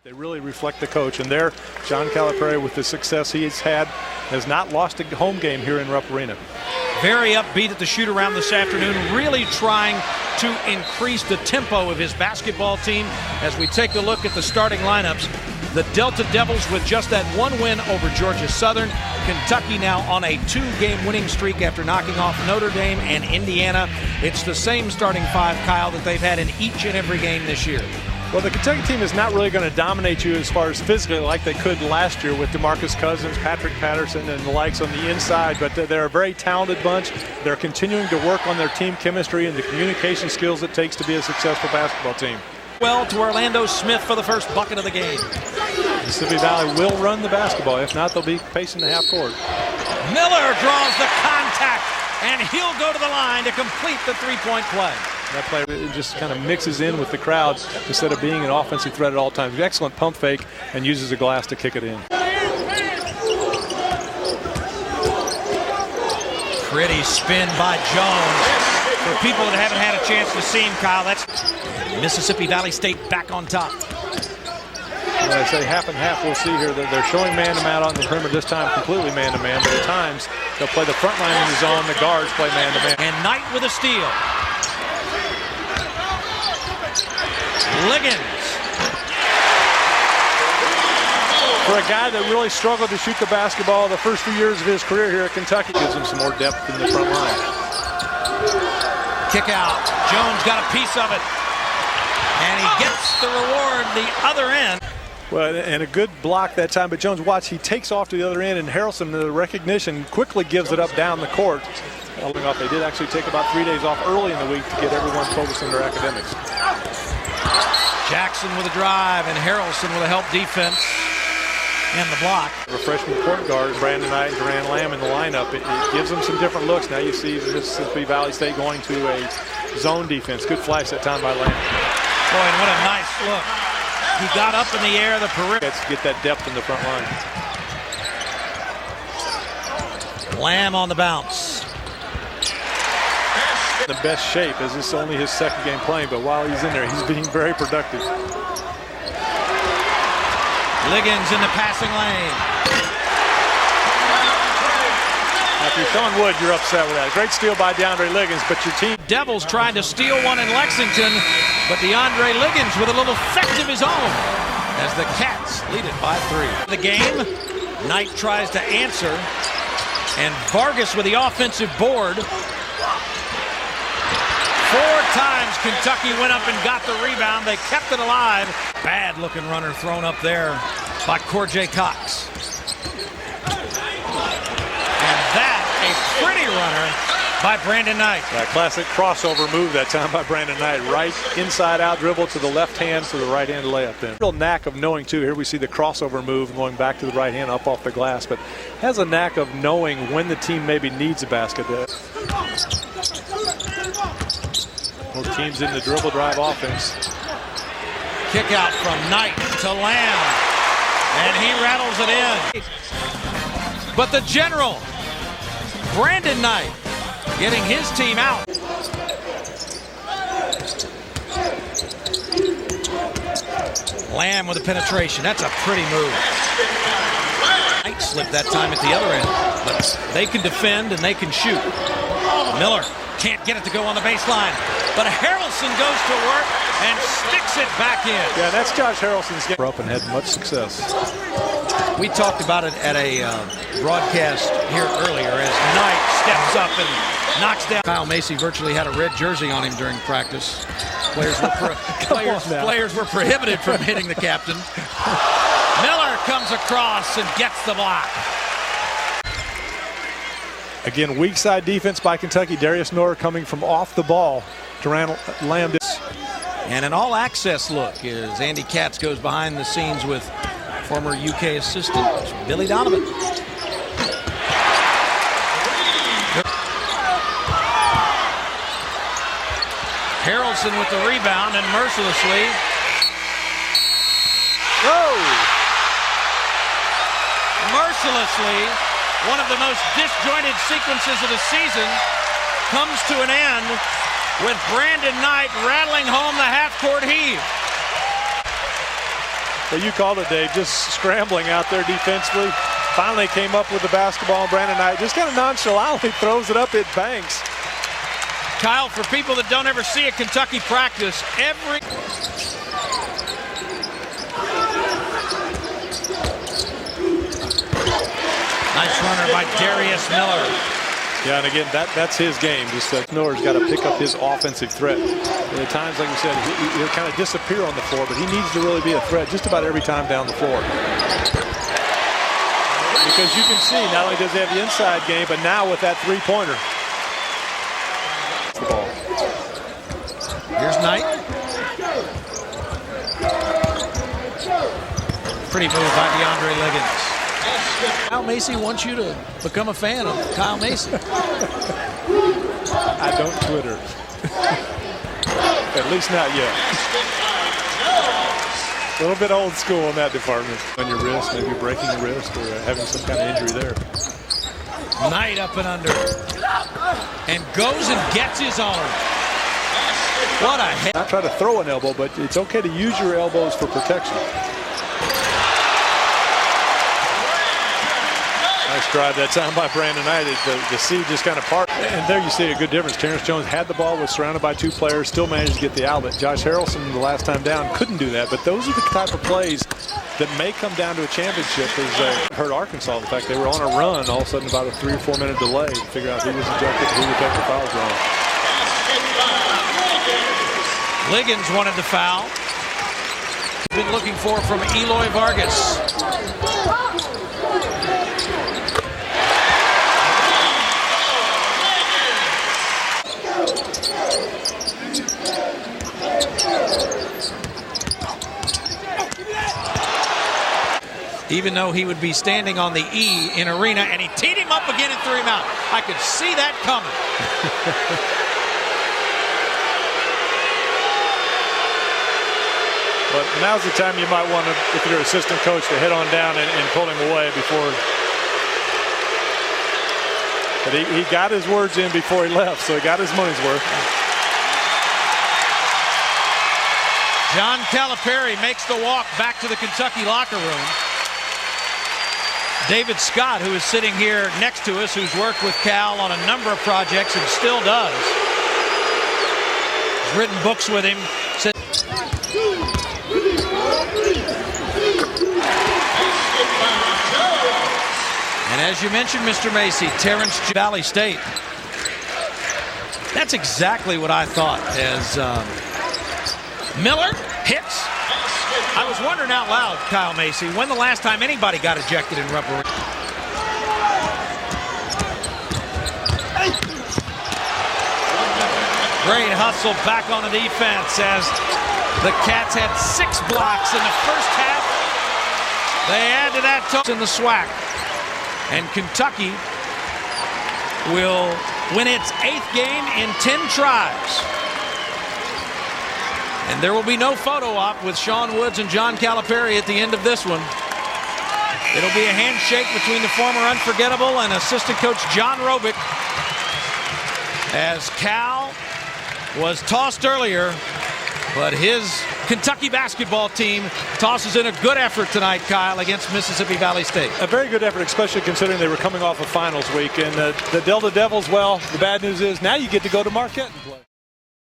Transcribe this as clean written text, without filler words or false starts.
They really reflect the coach, and there, John Calipari, with the success he's had, has not lost a home game here in Rupp Arena. Very upbeat at the shoot-around this afternoon, really trying to increase the tempo of his basketball team. As we take a look at the starting lineups, the Delta Devils with just that one win over Georgia Southern. Kentucky now on a 2-game winning streak after knocking off Notre Dame and Indiana. It's the same starting five, Kyle, that they've had in each and every game this year. Well, the Kentucky team is not really going to dominate you as far as physically like they could last year with DeMarcus Cousins, Patrick Patterson, and the likes on the inside, but they're a very talented bunch. They're continuing to work on their team chemistry and the communication skills it takes to be a successful basketball team. Well, to Orlando Smith for the first bucket of the game. Mississippi Valley will run the basketball. If not, they'll be pacing the half court. Miller draws the contact, and he'll go to the line to complete the three-point play. That play, it just kind of mixes in with the crowd instead of being an offensive threat at all times. Excellent pump fake and uses a glass to kick it in. Pretty spin by Jones. For people that haven't had a chance to see him, Kyle, that's Mississippi Valley State back on top. When I say half and half, we'll see here that they're showing man-to-man on the perimeter, this time completely man-to-man, but at times they'll play the front line in the zone, the guards play man-to-man. And Knight with a steal. Liggins. For a guy that really struggled to shoot the basketball the first few years of his career here at Kentucky, gives him some more depth in the front line. Kick out. Jones got a piece of it. And he gets the reward the other end. Well, and a good block that time, but Jones, watch, he takes off to the other end, and Harrelson, the recognition, quickly gives it up down the court. They did actually take about 3 days off early in the week to get everyone focused on their academics. Jackson with a drive, and Harrelson with a help defense and the block. The freshman point guards, Brandon Knight and Duran Lamb in the lineup. It gives them some different looks. Now you see Mississippi Valley State going to a zone defense. Good flash that time by Lamb. Boy, and what a nice look. He got up in the air, the perimeter. Let's get that depth in the front line. Lamb on the bounce. The best shape, as this is only his second game playing, but while he's in there, he's being very productive. Liggins in the passing lane. If you're Sean Wood, you're upset with that. Great steal by DeAndre Liggins, but your team... Devils trying to steal one in Lexington, but DeAndre Liggins with a little effect of his own as the Cats lead it by 3. The game, Knight tries to answer, and Vargas with the offensive board. 4 times Kentucky went up and got the rebound. They kept it alive. Bad looking runner thrown up there by Corjay Cox. And that, a pretty runner by Brandon Knight. That classic crossover move that time by Brandon Knight. Right inside out dribble to the left hand to the right hand layup then. Real knack of knowing too. Here we see the crossover move going back to the right hand up off the glass, but has a knack of knowing when the team maybe needs a basket. Most teams in the dribble drive offense. Kick out from Knight to Lamb, and he rattles it in. But the general, Brandon Knight, getting his team out. Lamb with a penetration. That's a pretty move. Knight slipped that time at the other end, but they can defend and they can shoot. Miller can't get it to go on the baseline, but Harrelson goes to work and sticks it back in. Yeah, that's Josh Harrelson's game. Up and had much success. We talked about it at a broadcast here earlier as Knight steps up and knocks down. Kyle Macy virtually had a red jersey on him during practice. Players were prohibited from hitting the captain. Miller comes across and gets the block. Again, weak side defense by Kentucky. Darius Miller coming from off the ball. Duran Lamb. And an all-access look as Andy Katz goes behind the scenes with former UK assistant Billy Donovan. Harrelson with the rebound and mercilessly. Mercilessly, one of the most disjointed sequences of the season comes to an end with Brandon Knight rattling home the half-court heave. Well, you called it, Dave. Just scrambling out there defensively. Finally came up with the basketball. Brandon Knight just kind of nonchalantly throws it up. It banks. Kyle, for people that don't ever see a Kentucky practice, nice runner by Darius Miller. Yeah, and again, that's his game. Just Miller's got to pick up his offensive threat. And at times, like we said, he'll kind of disappear on the floor, but he needs to really be a threat just about every time down the floor. Because you can see, not only does he have the inside game, but now with that three-pointer. The ball. Here's Knight. Pretty move by DeAndre Liggins. Kyle Macy wants you to become a fan of Kyle Macy. I don't Twitter. At least not yet. A little bit old school in that department. On your wrist, maybe breaking your wrist or having some kind of injury there. Knight up and under. And goes and gets his own. What a hit. Not try to throw an elbow, but it's okay to use your elbows for protection. Nice drive that time by Brandon Knight. The sea just kind of part. And there you see a good difference. Terrence Jones had the ball, was surrounded by two players, still managed to get the outlet. Josh Harrelson, the last time down, couldn't do that. But those are the type of plays that may come down to a championship. As hurt Arkansas. In fact, they were on a run. All of a sudden, about a 3 or 4 minute delay to figure out who was ejected, who the technical fouls were on. Liggins wanted the foul. Been looking for from Eloy Vargas. Even though he would be standing on the E in arena, and he teed him up again and threw him out. I could see that coming. But now's the time you might want to, if you're an assistant coach, to head on down and pull him away before. But he got his words in before he left, so he got his money's worth. John Calipari makes the walk back to the Kentucky locker room. David Scott, who is sitting here next to us, who's worked with Cal on a number of projects and still does. He's written books with him. And as you mentioned, Mr. Macy, Terrence Valley State. That's exactly what I thought as Miller hits. I was wondering out loud, Kyle Macy, when the last time anybody got ejected in rubber. Great hustle back on the defense as the Cats had 6 blocks in the first half. They add to that in the SWAC. And Kentucky will win its 8th game in 10 tries. And there will be no photo op with Sean Woods and John Calipari at the end of this one. It'll be a handshake between the former unforgettable and assistant coach John Robick, as Cal was tossed earlier, but his Kentucky basketball team tosses in a good effort tonight, Kyle, against Mississippi Valley State. A very good effort, especially considering they were coming off a finals week. And the Delta Devils, well, the bad news is now you get to go to Marquette and play.